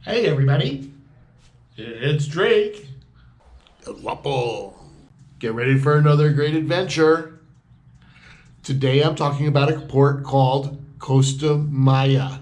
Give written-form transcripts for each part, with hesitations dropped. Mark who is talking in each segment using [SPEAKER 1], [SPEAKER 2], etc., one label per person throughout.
[SPEAKER 1] Hey everybody, it's Drake. El Guapo. Get ready for another great adventure. Today I'm talking about a port called Costa Maya.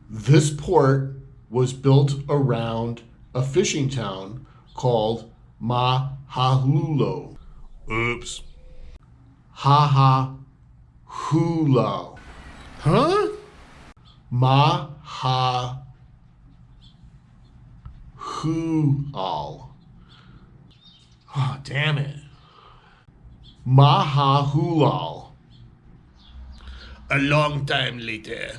[SPEAKER 1] This port was built around a fishing town called Hahahual. Oops. Hahahual. Huh? Hahahual. Oh, damn it. Hahahual. A long time later.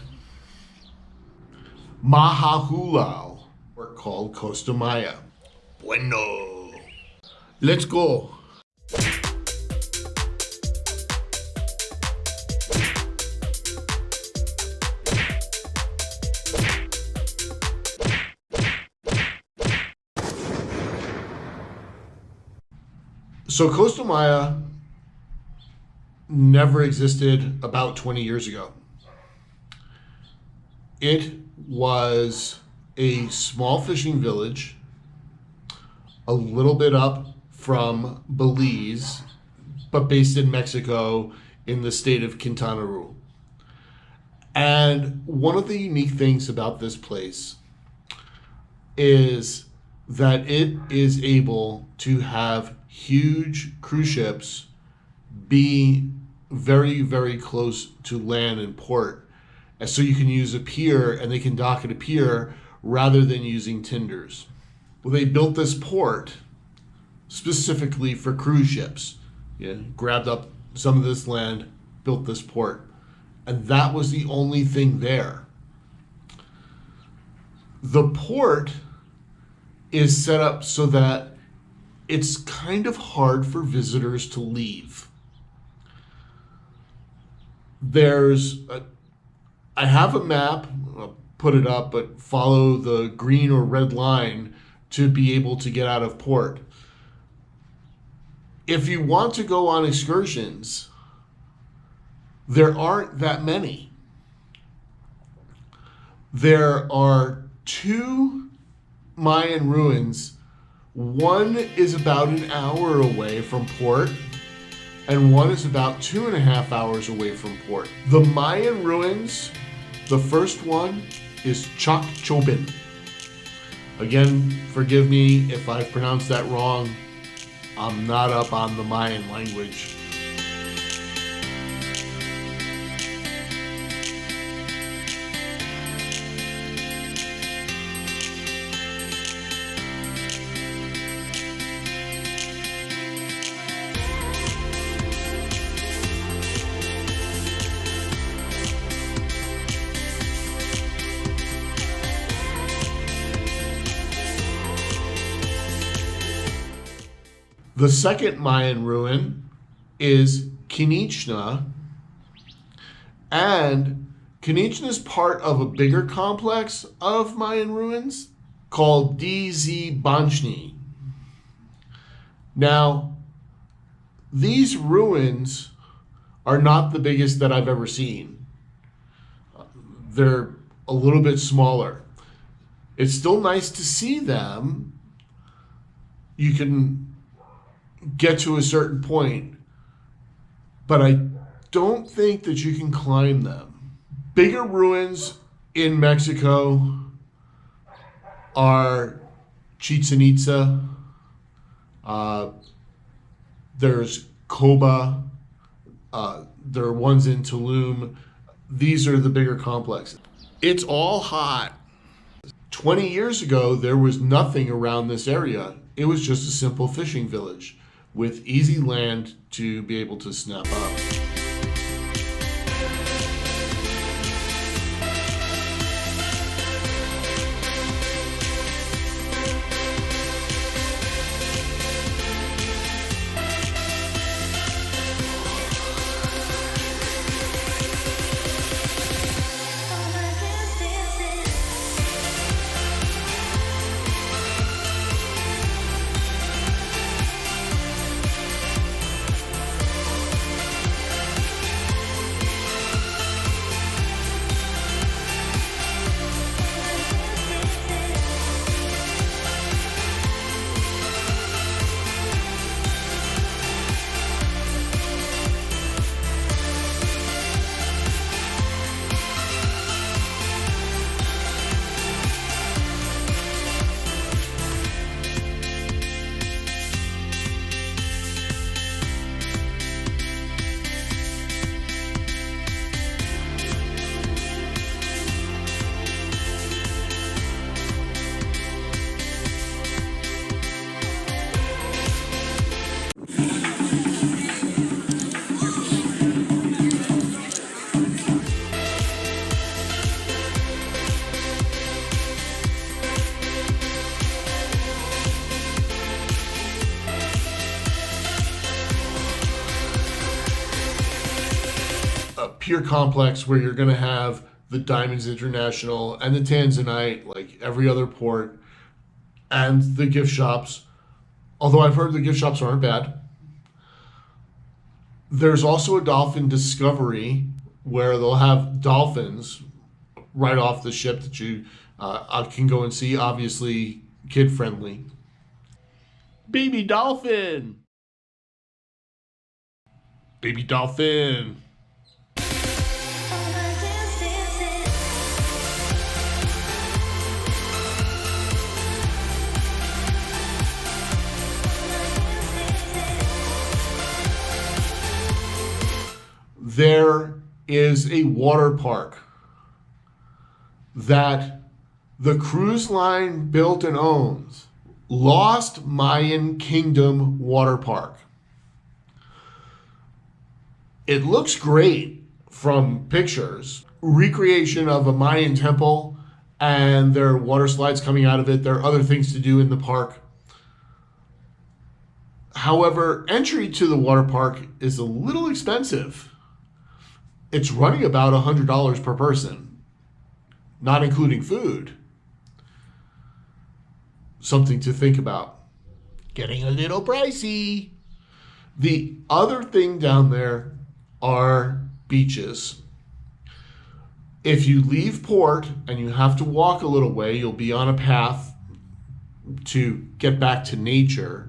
[SPEAKER 1] Hahahual, or called Costa Maya. Bueno. Let's go. So Costa Maya never existed about 20 years ago. It was a small fishing village a little bit up from Belize, but based in Mexico in the state of Quintana Roo. And one of the unique things about this place is that it is able to have huge cruise ships be very, very close to land and port. And so you can use a pier and they can dock at a pier rather than using tinders. Well, they built this port specifically for cruise ships. Grabbed up some of this land, built this port. And that was the only thing there. The port is set up so that it's kind of hard for visitors to leave. I have a map, I'll put it up, but follow the green or red line to be able to get out of port. If you want to go on excursions, there aren't that many. There are 2 Mayan ruins. One is about an hour away from port, and one is about 2.5 hours away from port. The Mayan ruins, the first one is Chobin. Again, forgive me if I've pronounced that wrong. I'm not up on the Mayan language. The second Mayan ruin is Quinichna, and Quinichna is part of a bigger complex of Mayan ruins called Banchni. Now, these ruins are not the biggest that I've ever seen. They're a little bit smaller. It's still nice to see them. You can get to a certain point, but I don't think that you can climb them. Bigger ruins in Mexico are Chichen Itza. There's Coba. There are ones in Telum. These are the bigger complexes. It's all hot. 20 years ago, there was nothing around this area. It was just a simple fishing village with easy land to be able to snap up. pier complex where you're going to have the Diamonds International and the Tanzanite, like every other port, and the gift shops. Although I've heard the gift shops aren't bad. There's also a dolphin discovery where they'll have dolphins right off the ship that you can go and see. Obviously, kid friendly. Baby dolphin! Baby dolphin! There is a water park that the cruise line built and owns. Lost Mayan Kingdom Water Park. It looks great from pictures. Recreation of a Mayan temple, and there are water slides coming out of it. There are other things to do in the park. However, entry to the water park is a little expensive. It's running about $100 per person, not including food. Something to think about. Getting a little pricey. The other thing down there are beaches. If you leave port and you have to walk a little way, you'll be on a path to get back to nature.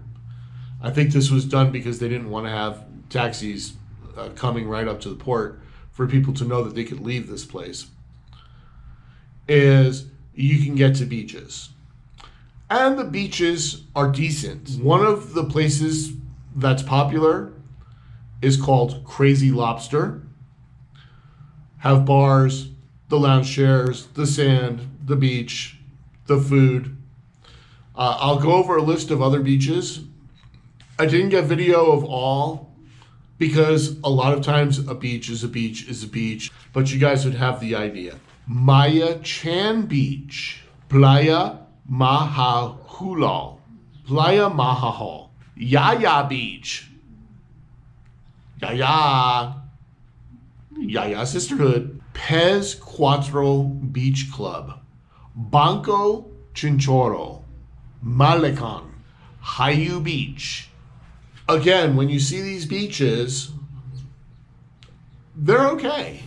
[SPEAKER 1] I think this was done because they didn't want to have taxis coming right up to the port for people to know that they could leave this place. Is you can get to beaches. And the beaches are decent. One of the places that's popular is called Crazy Lobster. Have bars, the lounge chairs, the sand, the beach, the food. I'll go over a list of other beaches. I didn't get video of all because a lot of times a beach is a beach is a beach, but you guys would have the idea. Maya Chan Beach, Playa Hahahual, Playa Hahahual, Yaya Beach, Yaya Sisterhood, Pez Cuatro Beach Club, Banco Chinchorro, Malecon, Hayu Beach. Again, when you see these beaches, they're okay.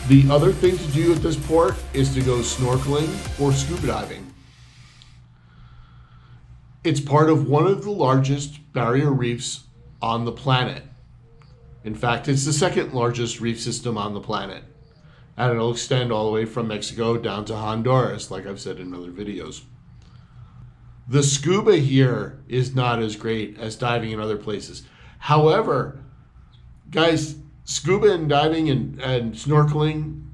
[SPEAKER 1] The other thing to do at this port is to go snorkeling or scuba diving. It's part of one of the largest barrier reefs on the planet. In fact, it's the second largest reef system on the planet. And it'll extend all the way from Mexico down to Honduras, like I've said in other videos. The scuba here is not as great as diving in other places. However, guys, scuba and diving and snorkeling,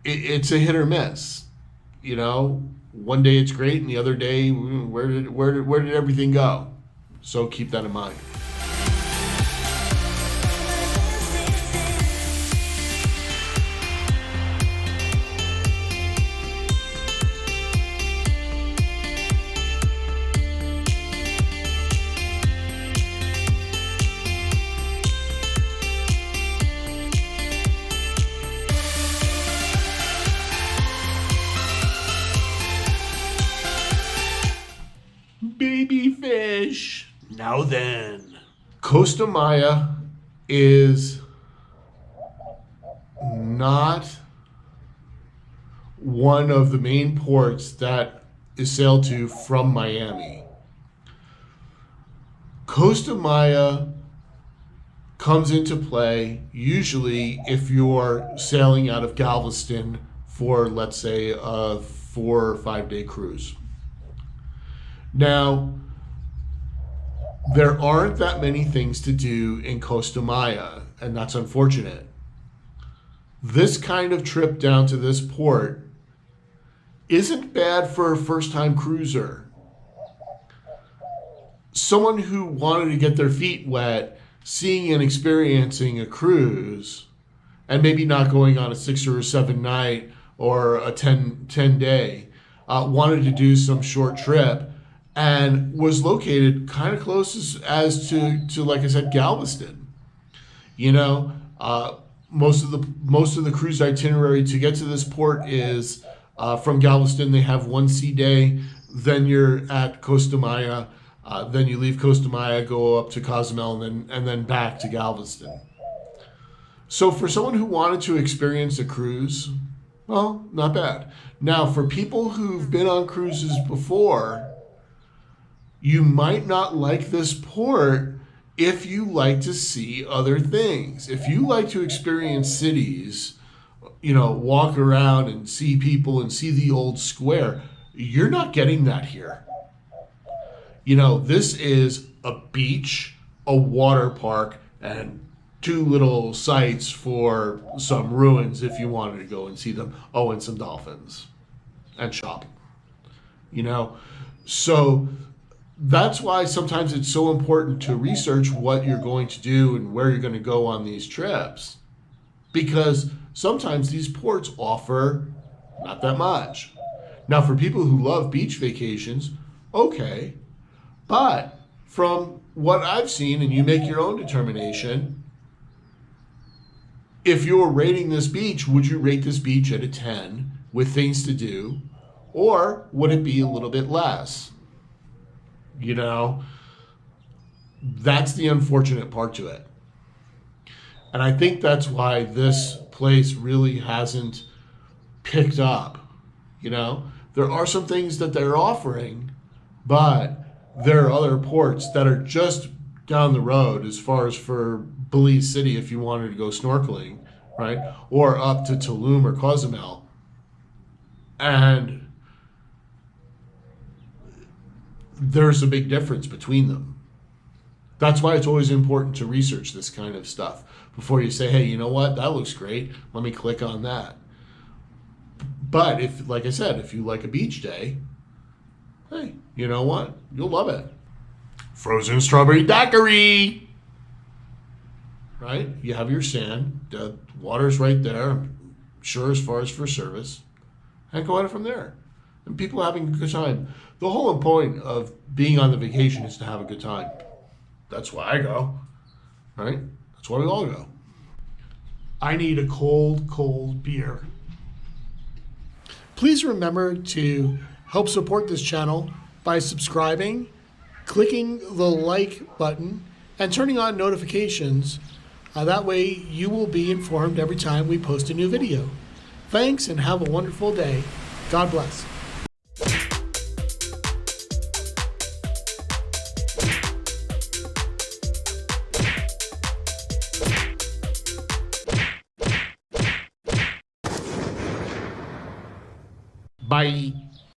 [SPEAKER 1] it's a hit or miss. You know, one day it's great and the other day, where did everything go? So keep that in mind. Baby fish. Now then, Costa Maya is not one of the main ports that is sailed to from Miami. Costa Maya comes into play usually if you're sailing out of Galveston for, let's say, a 4 or 5 day cruise. Now, there aren't that many things to do in Costa Maya, and that's unfortunate. This kind of trip down to this port isn't bad for a first-time cruiser. Someone who wanted to get their feet wet, seeing and experiencing a cruise, and maybe not going on a 6 or a 7 night or a 10 day, wanted to do some short trip and was located kind of close as to like I said, Galveston. You know, most of the cruise itinerary to get to this port is from Galveston. They have one sea day, then you're at Costa Maya, then you leave Costa Maya, go up to Cozumel, and then back to Galveston. So for someone who wanted to experience a cruise, well, not bad. Now, for people who've been on cruises before, you might not like this port if you like to see other things. If you like to experience cities, you know, walk around and see people and see the old square, you're not getting that here. You know, this is a beach, a water park, and two little sites for some ruins if you wanted to go and see them. Oh, and some dolphins and shop. You know, so that's why sometimes it's so important to research what you're going to do and where you're going to go on these trips, because sometimes these ports offer not that much. Now, for people who love beach vacations, okay, but from what I've seen, and you make your own determination, if you're rating this beach, would you rate this beach at a 10 with things to do, or would it be a little bit less? You know, that's the unfortunate part to it. And I think that's why this place really hasn't picked up. You know, there are some things that they're offering, but there are other ports that are just down the road as far as for Belize City if you wanted to go snorkeling, right? Or up to Telum or Cozumel. And there's a big difference between them. That's why it's always important to research this kind of stuff before you say, hey, you know what? That looks great. Let me click on that. But if, like I said, if you like a beach day, hey, you know what? You'll love it. Frozen strawberry daiquiri, right? You have your sand, the water's right there, I'm sure, as far as for service, and go at it from there. And people are having a good time. The whole point of being on the vacation is to have a good time. That's why I go, right? That's why we all go. I need a cold, cold beer. Please remember to help support this channel by subscribing, clicking the like button, and turning on notifications. That way you will be informed every time we post a new video. Thanks and have a wonderful day. God bless. Bye.